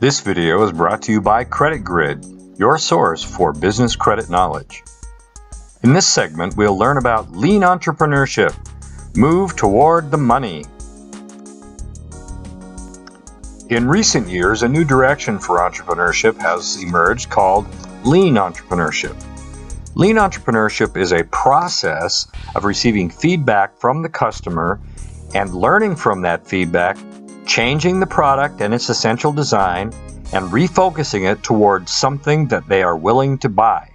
This video is brought to you by Credit Grid, your source for business credit knowledge. In this segment, we'll learn about lean entrepreneurship. Move toward the money. In recent years, a new direction for entrepreneurship has emerged called lean entrepreneurship. Lean entrepreneurship is a process of receiving feedback from the customer and learning from that feedback, changing the product and its essential design, and refocusing it towards something that they are willing to buy.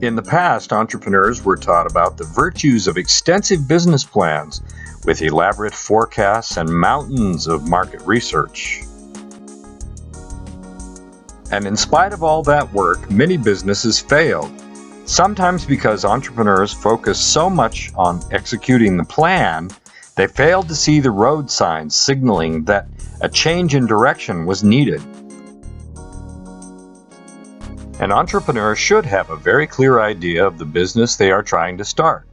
In the past, entrepreneurs were taught about the virtues of extensive business plans with elaborate forecasts and mountains of market research. And in spite of all that work, many businesses failed. Sometimes because entrepreneurs focus so much on executing the plan, they failed to see the road signs signaling that a change in direction was needed. An entrepreneur should have a very clear idea of the business they are trying to start.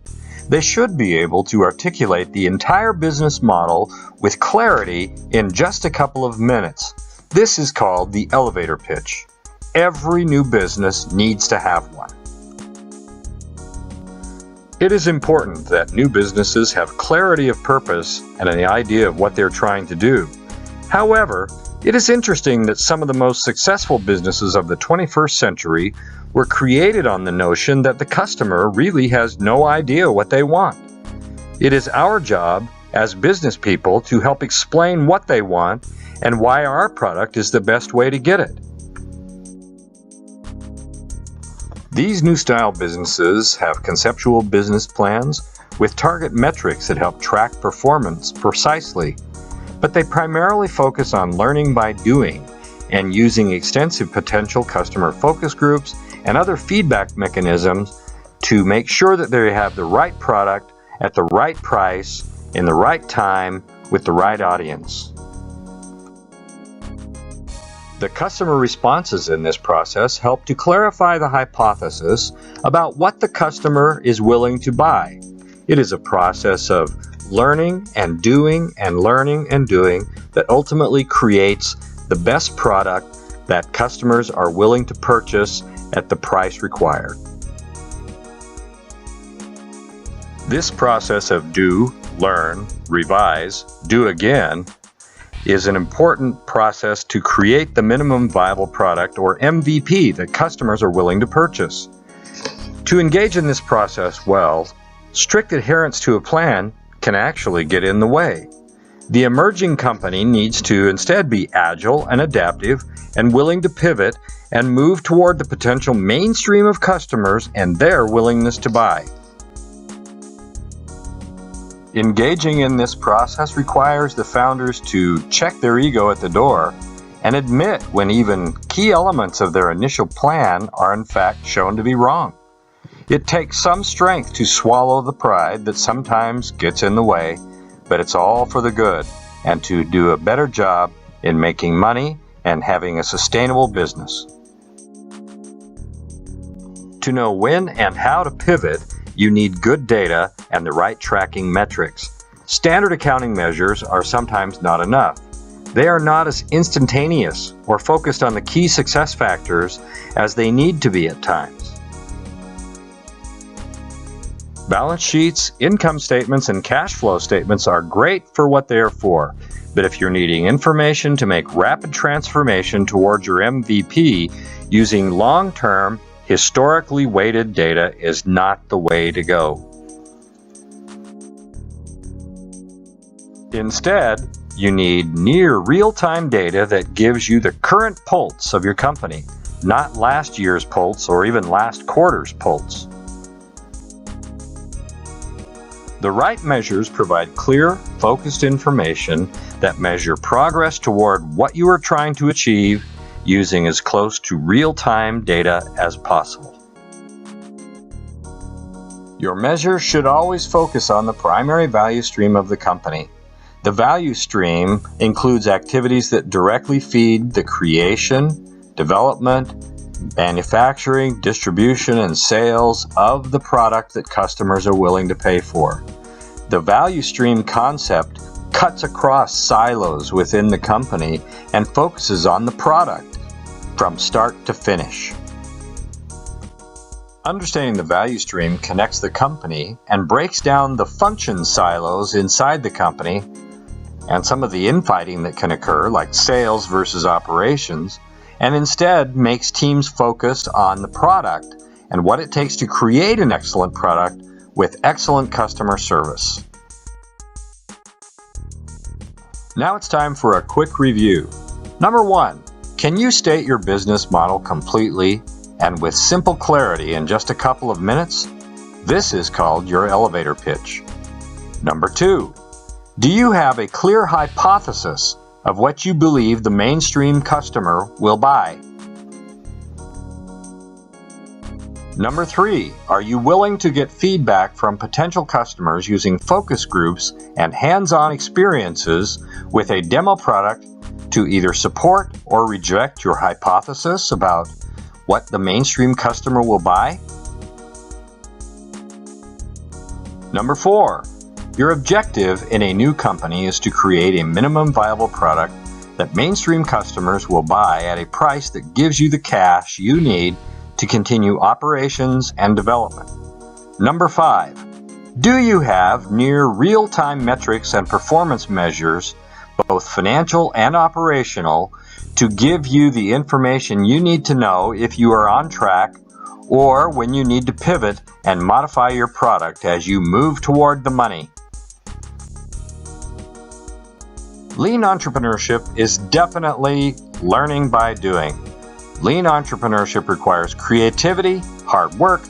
They should be able to articulate the entire business model with clarity in just a couple of minutes. This is called the elevator pitch. Every new business needs to have one. It is important that new businesses have clarity of purpose and an idea of what they're trying to do. However, it is interesting that some of the most successful businesses of the 21st century were created on the notion that the customer really has no idea what they want. It is our job as business people to help explain what they want and why our product is the best way to get it. These new style businesses have conceptual business plans with target metrics that help track performance precisely, but they primarily focus on learning by doing and using extensive potential customer focus groups and other feedback mechanisms to make sure that they have the right product at the right price in the right time with the right audience. The customer responses in this process help to clarify the hypothesis about what the customer is willing to buy. It is a process of learning and doing and learning and doing that ultimately creates the best product that customers are willing to purchase at the price required. This process of do, learn, revise, do again is an important process to create the minimum viable product, or MVP, that customers are willing to purchase. To engage in this process well, strict adherence to a plan can actually get in the way. The emerging company needs to instead be agile and adaptive and willing to pivot and move toward the potential mainstream of customers and their willingness to buy. Engaging in this process requires the founders to check their ego at the door and admit when even key elements of their initial plan are in fact shown to be wrong. It takes some strength to swallow the pride that sometimes gets in the way, but it's all for the good and to do a better job in making money and having a sustainable business. To know when and how to pivot, you need good data and the right tracking metrics. Standard accounting measures are sometimes not enough. They are not as instantaneous or focused on the key success factors as they need to be at times. Balance sheets, income statements, and cash flow statements are great for what they are for, but if you're needing information to make rapid transformation towards your MVP, using long-term, historically weighted data is not the way to go. Instead, you need near real-time data that gives you the current pulse of your company, not last year's pulse or even last quarter's pulse. The right measures provide clear, focused information that measure progress toward what you are trying to achieve using as close to real-time data as possible. Your measures should always focus on the primary value stream of the company. The value stream includes activities that directly feed the creation, development, manufacturing, distribution, and sales of the product that customers are willing to pay for. The value stream concept cuts across silos within the company and focuses on the product from start to finish. Understanding the value stream connects the company and breaks down the function silos inside the company and some of the infighting that can occur, like sales versus operations, and instead makes teams focus on the product and what it takes to create an excellent product with excellent customer service. Now it's time for a quick review. Number 1, can you state your business model completely and with simple clarity in just a couple of minutes? This is called your elevator pitch. Number 2, do you have a clear hypothesis of what you believe the mainstream customer will buy? Number 3, are you willing to get feedback from potential customers using focus groups and hands-on experiences with a demo product to either support or reject your hypothesis about what the mainstream customer will buy? Number 4, your objective in a new company is to create a minimum viable product that mainstream customers will buy at a price that gives you the cash you need to continue operations and development. Number 5, do you have near real-time metrics and performance measures, both financial and operational, to give you the information you need to know if you are on track or when you need to pivot and modify your product as you move toward the money? Lean entrepreneurship is definitely learning by doing. Lean entrepreneurship requires creativity, hard work,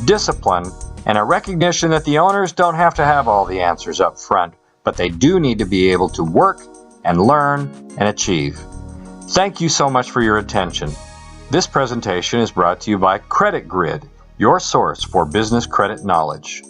discipline, and a recognition that the owners don't have to have all the answers up front, but they do need to be able to work and learn and achieve. Thank you so much for your attention. This presentation is brought to you by Credit Grid, your source for business credit knowledge.